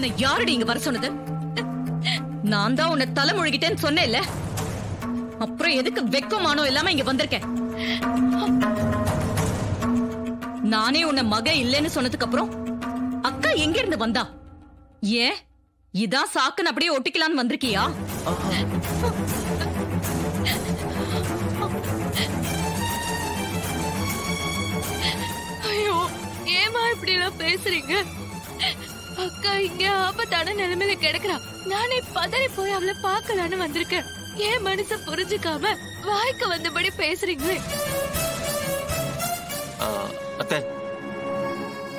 உன்னை யாருடி இங்க வர சொன்னது? நான் தான் உன்னை தலை முழுகிட்டேன்னு சொன்னேன்ல. அப்புறம் எதுக்கு வெக்கமானோ இல்லாம இங்க வந்திருக்கேன்? நானே உன்னை மக இல்லைன்னு சொன்னதுக்கு அப்புறம் அக்கா எங்க இருந்து வந்தா? ஏன் இதான் சாக்குன்னு அப்படியே ஒட்டிக்கலான்னு வந்திருக்கியா? ஐயோ, ஏமா இப்படி எல்லாம் பேசுறீங்க? அக்கா இங்க ஆபத்தான நிலைமையில கிடக்குறா. நானே பதறி போய் அவளை பாக்கலான்னு வந்திருக்கேன். ஏன் மனச புரிஞ்சுக்காம வாய்க்கு வந்தபடி பேசுறீங்களே? அத்தை,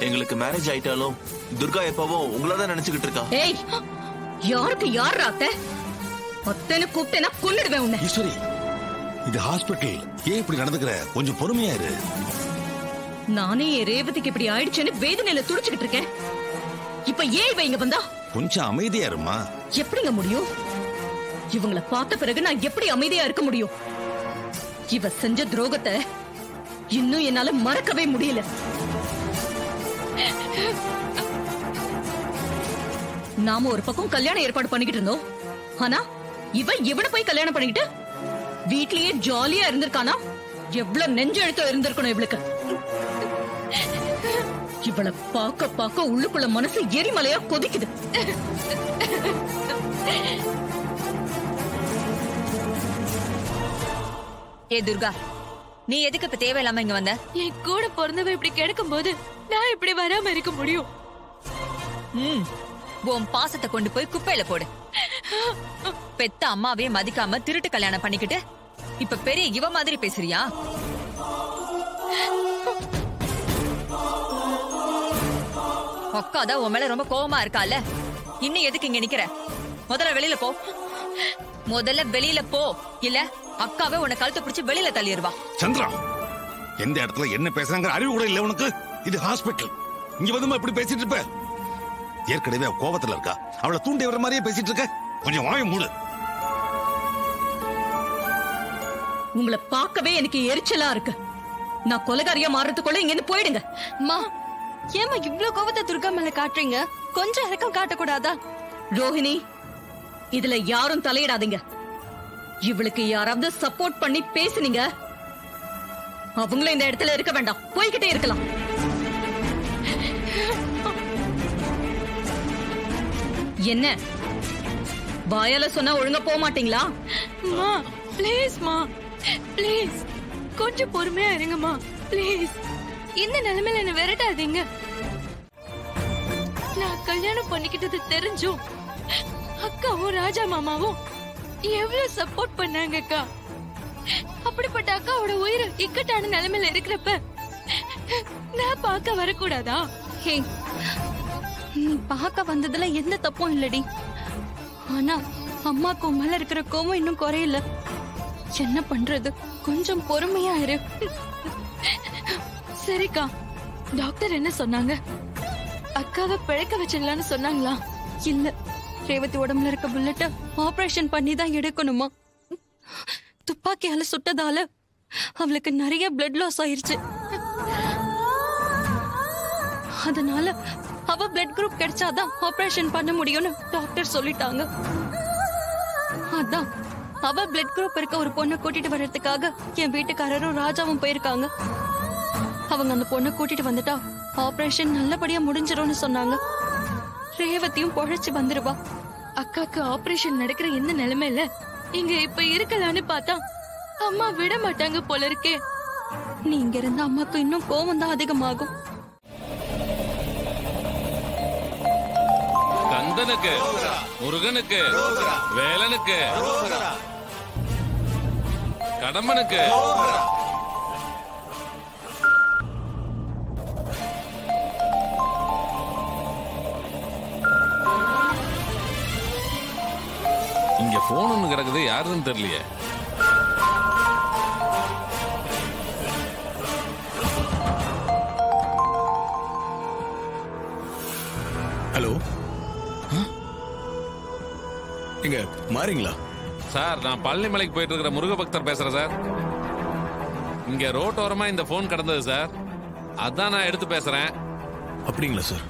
எங்களுக்கு மேரேஜ் ஆயிட்டாலும் துர்கா எப்பவும் உங்களதான் நினைச்சுக்கிட்டு இருக்கா. ஏய், யாருக்கு யார் அத்தை? அத்தைன்னு கூப்பிட்டேன்னா கொன்னுடுவேன் உன்னை. ஈஸ்வரி, இது ஹாஸ்பிட்டல். ஏன் இப்படி நடந்துக்கிற? கொஞ்சம் பொறுமையா இரு. நானே என் ரேவதிக்கு இப்படி ஆயிடுச்சுன்னு வேதனையில துடிச்சுக்கிட்டு இருக்கேன். இப்ப ஏன் இவ இங்க வந்தா? கொஞ்சம் அமைதியா இருமா. எப்படிங்க முடியும்? இவங்கள பார்த்த பிறகு நான் எப்படி அமைதியா இருக்க முடியும்? இவ செஞ்ச துரோகத்தை இன்னும் என்னால மறக்கவே முடியல. நாம ஒரு பக்கம் கல்யாணம் ஏற்பாடு பண்ணிக்கிட்டு இருந்தோம். ஆனா இவன் இவனை போய் கல்யாணம் பண்ணிக்கிட்டு வீட்லயே ஜாலியா இருந்திருக்கானா? எவ்வளவு நெஞ்செழுத்தம் இருந்திருக்கணும் இவளுக்கு. இவளை பார்க்க பார்க்க உள்ளுக்குள்ள மனசு எரிமலையா கொதிக்குது. ஏ துர்கா, நீ எதுக்கு இப்ப தேவையில்லாம இங்க வந்த? என் கூட பிறந்தவ இப்படி கிடக்கும் போது நான் இப்படி வராம இருக்க முடியும்? உன் பாசத்தை கொண்டு போய் குப்பையில போடு. பெத்த அம்மாவே மதிக்காம திருட்டு கல்யாணம் பண்ணிக்கிட்டு இப்ப பெரிய இவ மாதிரி பேசுறியா? அக்காதான் உன் மேல ரொம்ப கோவமா இருக்கால. இன்னும் எதுக்கு இங்க நிக்கிற? முதல்ல வெளியில போ. முதல்ல வெளியில போ, இல்ல அக்காவே உன்னை கழுத்தை பிடிச்சு வெளியில தள்ளிடுவா. சந்திரா, எந்த இடத்துல என்ன பேசுறாங்க அறிவு கூட இல்ல உனக்கு? இது ஹாஸ்பிட்டல். இங்க வந்து எப்படி பேசிட்டு இருப்ப? ஏற்கனவே கோபத்துல இருக்கா. அவளை தூண்டி வர மாதிரியே பேசிட்டு இருக்க. கொஞ்சம் வாய மூடு. உங்களை பார்க்கவே எனக்கு எரிச்சலா இருக்கு. நான் கொலைகாரியா மாறதுக்குள்ள இங்க இருந்து போயிடுங்க. அம்மா, ஏமா இவ்ளோ கோபத்தை துர்கா மேல காட்டுறீங்க? கொஞ்சம் இறக்கம் காட்டக்கூடாதா? ரோஹிணி, இதுல யாரும் தலையிடாதீங்க. இவளுக்கு யாராவது சப்போர்ட் பண்ணி பேசுனீங்க, அவங்களும் இந்த இடத்துல இருக்க வேண்டாம், போய்கிட்டே இருக்கலாம். என்ன வாயால சொன்னா ஒழுங்கா போக மாட்டீங்களா? மா ப்ளீஸ், மா ப்ளீஸ், கொஞ்சம் பொறுமையா இருங்கம்மா ப்ளீஸ். இந்த நிலைமையில என்ன விரட்டாதீங்க. நான் கல்யாணம் பண்ணிக்கிட்டது தெரிஞ்சும் அக்காவும் ராஜா மாமாவும் எவ்வளவு சப்போர்ட் பண்ணாங்க அக்கா. அப்படிப்பட்ட அக்காவோட உயிர் இக்கட்டான நிலைமையில இருக்கிறப்ப நான் பார்க்க வரக்கூடாதா? ஹே, நீ பார்க்க வந்ததுல எந்த தப்பும் இல்லடி. ஆனா அம்மாக்கு மேல இருக்கிற கோவம் இன்னும் குறையல. என்ன பண்றது? கொஞ்சம் பொறுமையா இரு. சரிக்கா, டாக்டர் என்ன சொன்னாங்க? அக்காவை பிழைக்க வச்சிடலான்னு சொன்னாங்களா? இல்ல, ரேவதி உடம்புல இருக்க புல்லட்ட ஆபரேஷன் பண்ணி தான் எடுக்கணுமா. துப்பாக்கியால சுட்டதால அவளுக்கு நிறைய பிளட் லாஸ் ஆயிருச்சு. அதனால அவ பிளட் குரூப் கிடைச்சாதான் ஆபரேஷன் பண்ண முடியும்னு டாக்டர் சொல்லிட்டாங்க. அதான் அவ பிளட் குரூப் இருக்க ஒரு பொண்ணை கூட்டிட்டு வர்றதுக்காக என் வீட்டுக்காரரும் ராஜாவும் போயிருக்காங்க. அவங்க அந்த பொண்ணை கூட்டிட்டு வந்துட்டா ஆபரேஷன் நல்லபடியா முடிஞ்சிரும்னு சொன்னாங்க. ரேவதியும் பொழைச்சு வந்துருவா. அக்காக்கு ஆபரேஷன் நடக்கிற இந்த நிலைமையில இங்க இப்ப இருக்கலான்னு பார்த்தா அம்மா விட மாட்டாங்க போல இருக்கே. நீங்க இருந்த அம்மாக்கு இன்னும் கோவம் தான் அதிகமாகும். கந்தனுக்கு, முருகனுக்கு, வேலனுக்கு, கடம்பனுக்கு, இங்க போன் ஒண்ணு கிடக்குது, யாருன்னு தெரியலையே. ஹலோ, எங்க மாறீங்களா? சார், நான் பழனிமலைக்கு போயிட்டு இருக்கிற முருக பக்தர் பேசுறேன் சார். இங்க ரோட்டோரமா இந்த போன் கடந்தது சார், அதான் நான் எடுத்து பேசுறேன். அப்படிங்களா சார்?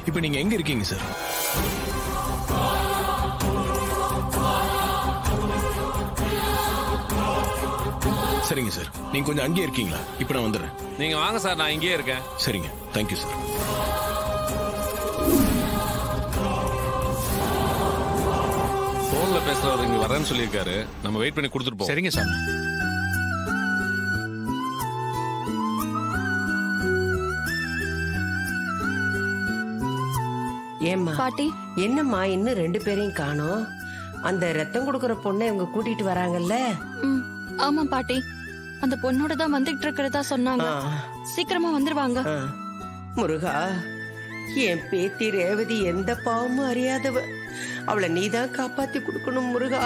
இப்போ நீங்க எங்க இருக்கீங்க சார்? சரிங்க சார், நீங்க கொஞ்சம் அங்கேயே இருக்கீங்களா? இப்போ நான் வந்துடுறேன். நீங்க வாங்க சார், நான் இங்கேயே இருக்கேன். சரிங்க, தேங்க்யூ சார். போன்ல பேசுறவர் இங்க வரேன்னு சொல்லியிருக்காரு. நம்ம வெயிட் பண்ணி கொடுத்துட்டு போவோம். சரிங்க சார். ஏம்மா பாட்டி, என்னம்மா இன்னும் 2 பேரையும் காணோம்? அந்த ரத்தம் கொடுக்கற பொண்ணை இவங்க கூட்டிட்டு வராங்கல்ல? ஆமா பாட்டி, அந்த பொண்ணோட தான் வந்துட்டு இருக்கிறதா சொன்னாங்க. சீக்கிரமா வந்துருவாங்க. முருகா, என் பேத்தி ரேவதி எந்த பாவமும் அறியாதவ. அவளை நீதான் காப்பாத்தி கொடுக்கணும் முருகா.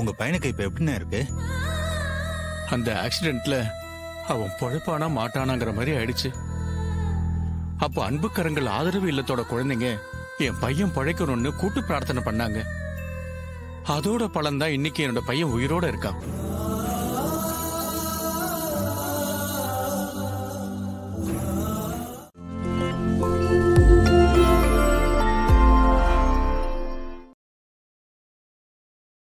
உங்க பையனுக்கு இப்ப எப்படின்னா இருக்கு? அந்த ஆக்சிடென்ட்ல அவன் பொழைப்பானா மாட்டானாங்கிற மாதிரி ஆயிடுச்சு. அப்போ அன்புக்கரங்கள் ஆதரவு இல்லத்தோட குழந்தைங்க என் பையன் பழைக்கணும்னு கூட்டு பிரார்த்தனை பண்ணாங்க. அதோட பலன்தான் இன்னைக்கு என்னோட பையன் உயிரோட இருக்கான்.